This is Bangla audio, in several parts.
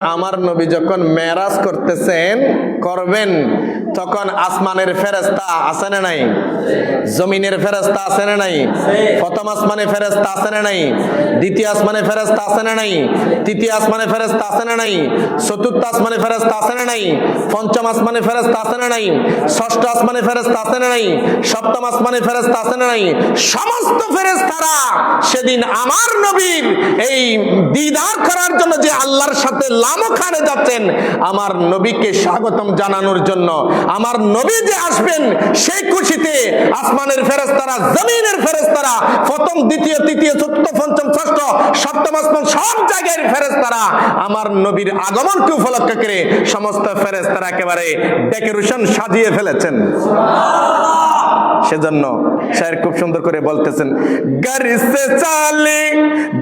আমার নবী যখন মেরাজ করবেন তখন আসমানের ফেরেশতা আছে না নাই, জমিনের ফেরেশতা আছে না নাই, প্রথম আসমানে ফেরেশতা আছে না নাই, দ্বিতীয় আসমানে ফেরেশতা আছে না নাই, তৃতীয় আসমানে ফেরেশতা আছে না নাই, চতুর্থ আসমানে ফেরেশতা আছে না নাই, পঞ্চম আসমানে ফেরেশতা আছে না নাই, ষষ্ঠ আসমানে ফেরেশতা আছে না নাই, সপ্তম আসমানে ফেরেশতা আছে না নাই। সমস্ত ফেরেশতারা সেদিন আমার নবীর এই দিদার করার জন্য যে আল্লাহর সাথে লামখানে যাচ্ছেন, আমার নবীকে স্বাগতম জানানোর জন্য, আমার নবী যে আসবেন সেই খুশিতে আসমানের ফেরেশতারা, জমিনের ফেরেশতারা, প্রথম দ্বিতীয় তৃতীয় চতুর্থ পঞ্চম ষষ্ঠ সপ্তম আসমান সব জায়গার ফেরেশতারা আমার নবীর আগমনকে উপলক্ষ করে সমস্ত ফেরেশতারা একেবারে ডেকোরেশন সাজিয়ে ফেলেছেন। সেজন্য শায়ের খুব সুন্দর করে বলতেছেন, घर से चाले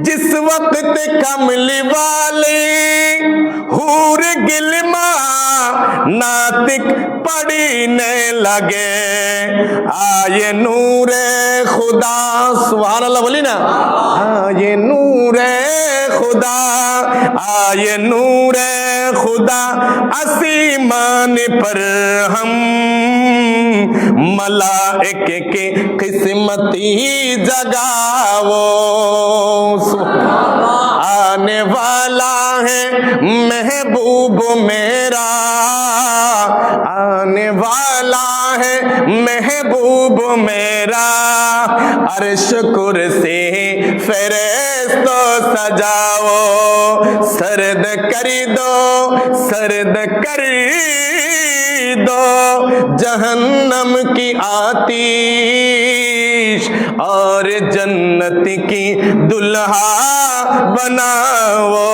जिस वक्त कमली वाले हूर गिलमा नातिक पढ़ने लगे आये नूरे खुदा, सुभान अल्लाह बोली ना, आये नूरे खुदा, आये नूरे खुदा आसमान पर हम मलाइके के किस्मती जगाओ, आने वाला है महबूब मेरा, आने वाला है महबूब मेरा, अर्श कुर्सी फरिश्तों सजाओ, सर्द कर दो, सर्द कर दो जहन्नम की आतिश और जन्नत की दुल्हा बनाओ।